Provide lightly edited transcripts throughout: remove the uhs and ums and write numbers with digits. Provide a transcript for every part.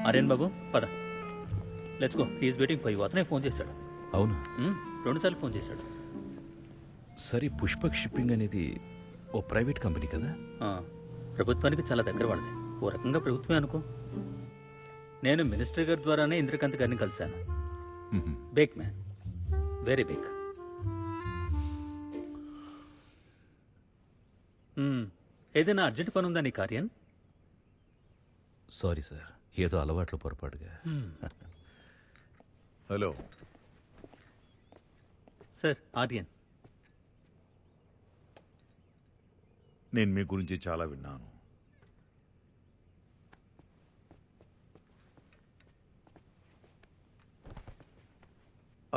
ఆర్యన్ బాబు పద, let's go. He's waiting for you. అతనే ఫోన్ చేశాడు. అవునా? 2 సార్లు ఫోన్ చేశాడు. సరే, పుష్పక్ షిప్పింగ్ అనేది ఓ ప్రైవేట్ కంపెనీ కదా? ప్రభుత్వానికి చాలా దగ్గర వాడిది. ఓ రకంగా ప్రభుత్వమే అనుకో. నేను మినిస్టర్ గారి ద్వారానే ఇంద్రకాంత్ గారిని కలిశాను. Big man, very big. ఏదైనా అర్జెంట్ పని ఉందా నీ కార్యం? సారీ సార్, ఏదో అలవాట్లు పొరపాటుగా. Hello sir, Aryan. నేను మీ గురించి చాలా విన్నాను.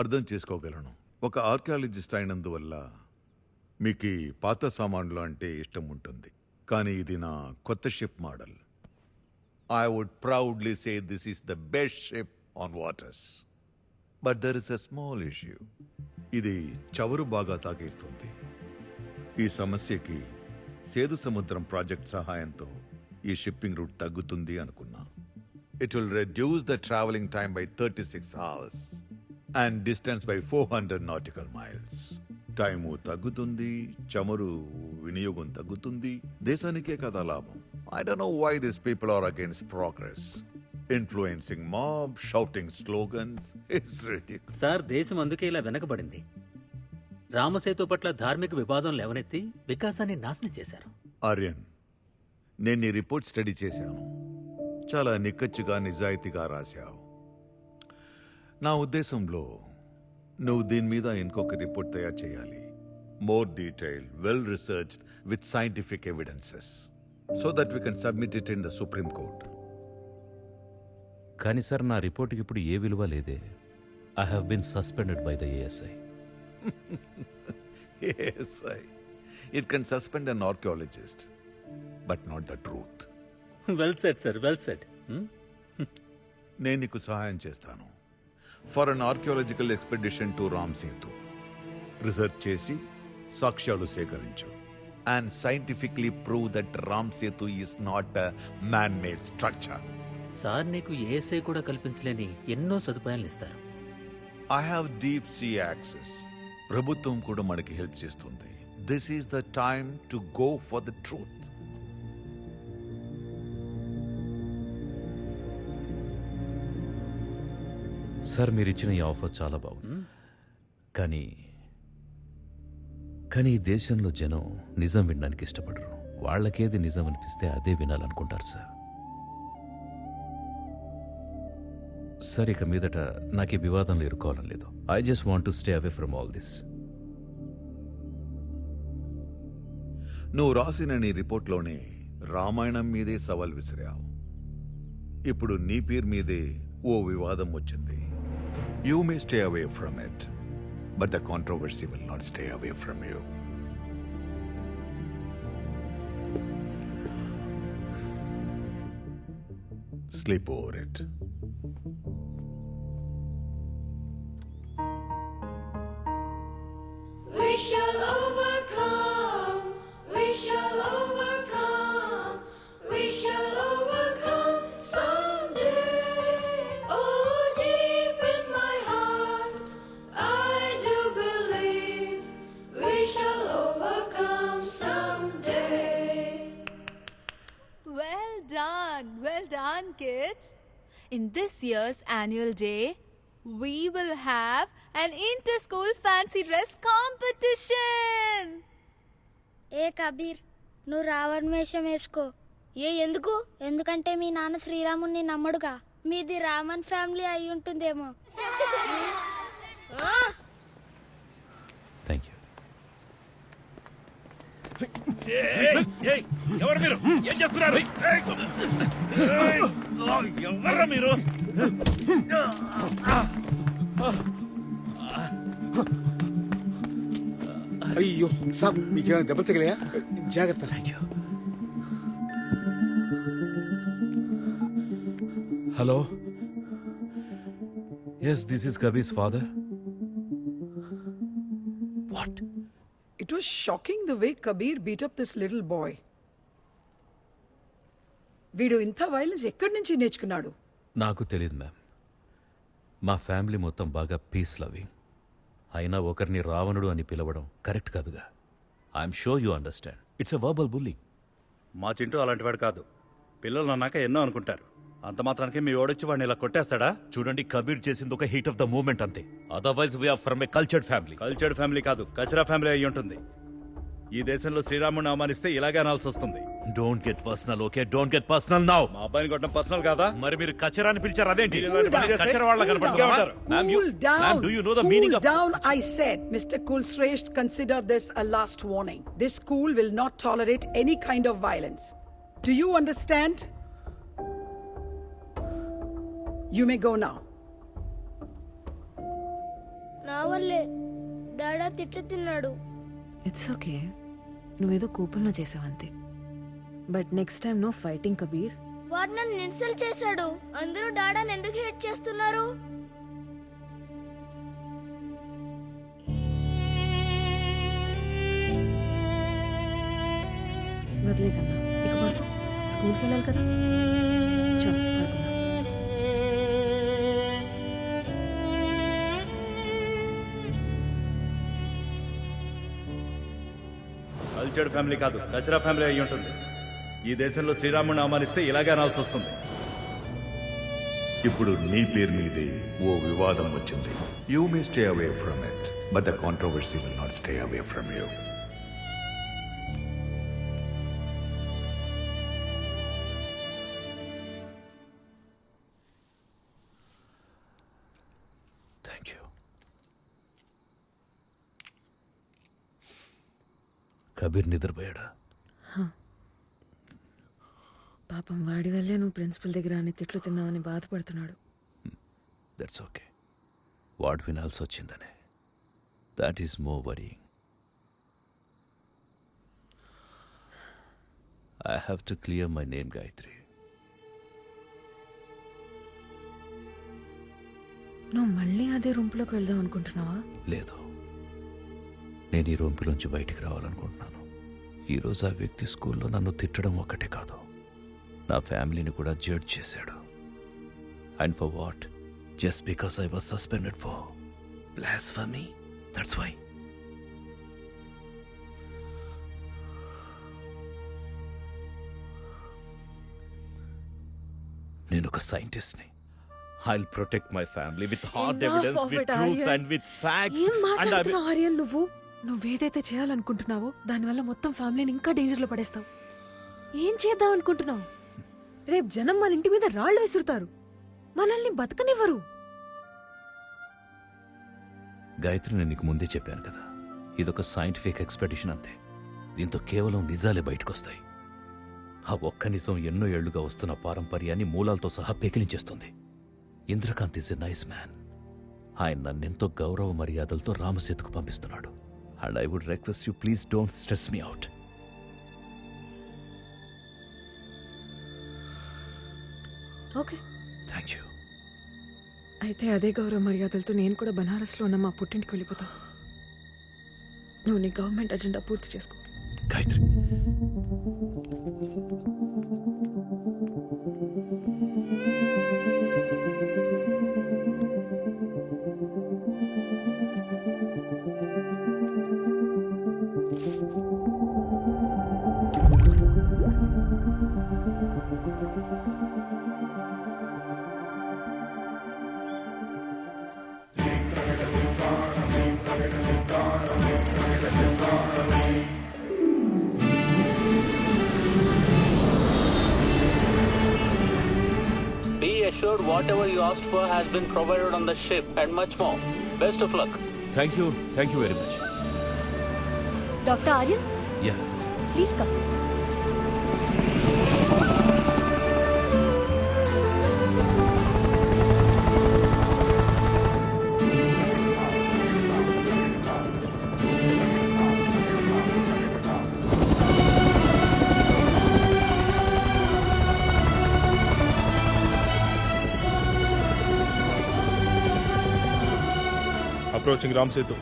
అర్థం చేసుకోగలను. ఒక ఆర్కియాలజిస్ట్ అయినందువల్ల మీకు ఈ పాత సామాన్లు అంటే ఇష్టం ఉంటుంది. కానీ ఇది నా కొత్త ship model. I would proudly say this is the best ship on waters. But there is a small issue. ఇది చవరు బాగా తాకేస్తుంది. ఈ సమస్యకి సేదు సముద్రం ప్రాజెక్ట్ సహాయంతో ఈ షిప్పింగ్ రూట్ తగ్గుతుంది అనుకున్నా. It will reduce the travelling time by 36 hours and distance by 400 nautical miles. Time తగ్గుతుంది, చమురు వినియోగం తగ్గుతుంది, దేశానికే కదా లాభం. I don't know why this people are against progress, influencing mob, shouting slogans. It's ridiculous. Sir, దేశం అందుకే ఇలా వెనకబడింది. రామసేతు పట్ల ధార్మిక వివాదం లేవనెత్తి వికాసాన్ని నాశనం చేశారు. ఆర్యన్, నేను నీ రిపోర్ట్ స్టడీ చేశాను. చాలా నిక్కచ్చిగా, నిజాయితీగా రాశావు. నా ఉద్దేశంలో నువ్వు దీని మీద ఇంకొక రిపోర్ట్ తయారు చేయాలి. More detail, well researched with scientific evidences, so that we can submit it in the Supreme Court. కానీ సార్, నా రిపోర్ట్కి ఇప్పుడు ఏ విలువ లేదే. I have been suspended by the ASI. ASI. It can suspend an archaeologist, but not the truth. Well said sir, well said. నేను నీకు సహాయం చేస్తాను. For an archaeological expedition to Ram Setu research చేసి సాక్ష్యాలు సేకరించు and scientifically prove that Ram Setu is not a man made structure. Sir, నీకు ASI కూడా కల్పించలేని ఎన్నో సదుపాయాలు ఇస్తారు. I have deep sea access. ప్రభుత్వం కూడా మనకి హెల్ప్ చేస్తుంది. This is the time to go for the truth. Sir, మీరు ఇచ్చిన ఈ ఆఫర్ చాలా బాగుంది. కానీ ఈ దేశంలో జనం నిజం వినడానికి ఇష్టపడరు. వాళ్ళకేది నిజం అనిపిస్తే అదే వినాలనుకుంటారు సార్. సార్, ఇక మీదట నాకు ఈ వివాదంలో ఇరుకోవాలని లేదు. I just want to stay away from all this. నువ్వు రాసిన నీ రిపోర్ట్లోనే రామాయణం మీదే సవాల్ విసిరావు. ఇప్పుడు నీ పేరు మీదే ఓ వివాదం వచ్చింది. You may stay away from it, but the controversy will not stay away from you. Sleep over it. We shall overcome. We shall overcome. We shall overcome someday. Oh, deep in my heart, I do believe we shall overcome someday. Well done, kids. In this year's annual day, we will have an inter-school fancy dress competition. ఏ కబీర్, నువ్వు రావణ్ వేషం వేసుకో. ఎందుకు? ఎందుకంటే మీ నాన్న శ్రీరాముని నమ్మడుగా. మీది Raman family అయి ఉంటుందేమో. Thank you. ఎవరు మీరు? ఏం చేస్తున్నారు? ఎవరు మీరు? అయ్యో సాబ్, మీకేమైనా దెబ్బలు తగిలాయా? జాగ్రత్త. Thank you. Hello, yes, this is Kabir's father. What? It was shocking the way Kabir beat up this little boy. వీడు ఇంత వైలెన్స్ ఎక్కడి నుంచి నేర్చుకున్నాడు? నాకు తెలియదు మ్యామ్. మా ఫ్యామిలీ మొత్తం బాగా పీస్ లవింగ్. అయినా ఒకరిని రావణుడు అని పిలవడం కరెక్ట్ కాదుగా. I'm sure you understand. It's a verbal bullying. మా చింటూ అలాంటివాడు కాదు. పిల్లలు అన్నాక ఎన్నో అనుకుంటారు. అంత మాత్రానికి మీ ఓడొచ్చి వాడిని ఇలా కొట్టేస్తాడా? చూడండి, కబీర్ చేసింది ఒక హీట్ ఆఫ్ ద మూమెంట్ అంతే. Otherwise we are from a cultured family. Cultured family కాదు, కచరా ఫ్యామిలీ అయి ఉంటుంది. ఈ దేశంలో శ్రీరాముని అవమానిస్తే ఇలాగే అనాల్సి వస్తుంది. Don't get personal, okay? Don't get personal now. మా అబ్బాయిని కొట్టడం పర్సనల్ కాదా? మరి మీరు కచరాని పిలిచారు అదేంటి? మీరు ఇలాంటి పని చేస్తే కచరా వాళ్ళ కనపడుతున్నారా? ఏమంటారు? Ma'am, you- Cool down. Ma'am, do you know the Cool meaning of... down, I said. Mr. Kulshrestha, consider this a last warning. This school will not tolerate any kind of violence. Do you understand? You may go now. నా వల్లే డాడా తిన్నాడు. It's okay, నువ్వేదో కోపంలో చేసావంతే. But next time no fighting Kabir. వాడు నన్ను insult చేశాడు. అందరూ డాడాని ఎందుకు హేట్ చేస్తున్నారు? వదిలే కన్నా, ఇక పడుకో. స్కూల్కి వెళ్ళాలి కదా. చల్ పడుకుందాం. కల్చర్డ్ ఫ్యామిలీ కాదు, కచరా ఫ్యామిలీ అయి ఉంటుంది. ఈ దేశంలో శ్రీరాముని అవమానిస్తే ఇలాగే అనాల్సి వస్తుంది. ఇప్పుడు నీ పేరు మీదే ఓ వివాదం వచ్చింది. You may stay away from it, but the controversy will not stay away from you. Thank you. Kabir నిద్రపోయాడా? పాపం వాడి వల్లే నువ్వు ప్రిన్సిపల్ దగ్గర అన్ని తిట్లు తిన్నావని బాధపడుతున్నాడు. That's okay. వాడు వినాల్సి వచ్చిందనే. That is more worrying. I have to clear my name, Gayatri. నువ్వు మళ్ళీ అదే రూంలోకి వెళ్దాం అనుకుంటున్నావా? లేదు, నేను ఈ రూంలోంచి బయటికి రావాలనుకుంటున్నాను. ఈరోజు ఆ వ్యక్తి స్కూల్లో నన్ను తిట్టడం ఒక్కటే కాదు, నా ఫ్యామిలీని కూడా జడ్జ్ చేశాడు. And for what? Just because I was suspended for blasphemy. That's why. నేను ఒక సైంటిస్ట్ని. I'll protect my family with hard evidence, with truth and with facts. ఏం And I మాట్లాడుతున్నావు ఆర్యన్? నువ్వేదైతే చేయాలనుకుంటున్నావో దానివల్ల మొత్తం ఫ్యామిలీని ఇంకా డేంజర్లో పడేస్తావు. ఏం చేద్దాం అనుకుంటున్నావు? రేపు జనం మన ఇంటి మీద రాళ్ళు విసురుతారు, మనల్ని బతకనివ్వరు. గాయత్రి, నేను నీకు ముందే చెప్పాను కదా, ఇదొక సైంటిఫిక్ ఎక్స్పెడిషన్ అంతే. దీంతో కేవలం నిజాలే బయటకొస్తాయి. ఆ ఒక్క నిజం ఎన్నో ఏళ్లుగా వస్తున్న పారంపర్యాన్ని మూలాలతో సహా పెకిలించేస్తుంది. Indrakant is a nice man. ఆయన నన్నెంతో గౌరవ మర్యాదలతో రామసేతుకు పంపిస్తున్నాడు. And I would request you, please don't stress me out. Okay, thank you. అయితే అదే గౌరవ మర్యాదలతో నేను కూడా బనారస్లో ఉన్న మా పుట్టింటికి వెళ్ళిపోతా. నువ్వు నీ గవర్నమెంట్ అజెండా పూర్తి చేసుకో. Gayatri, Whatever you asked for has been provided on the ship and much more. Best of luck. Thank you. Thank you very much. Doctor Aryan, yeah, please come. Approaching Ram Setu.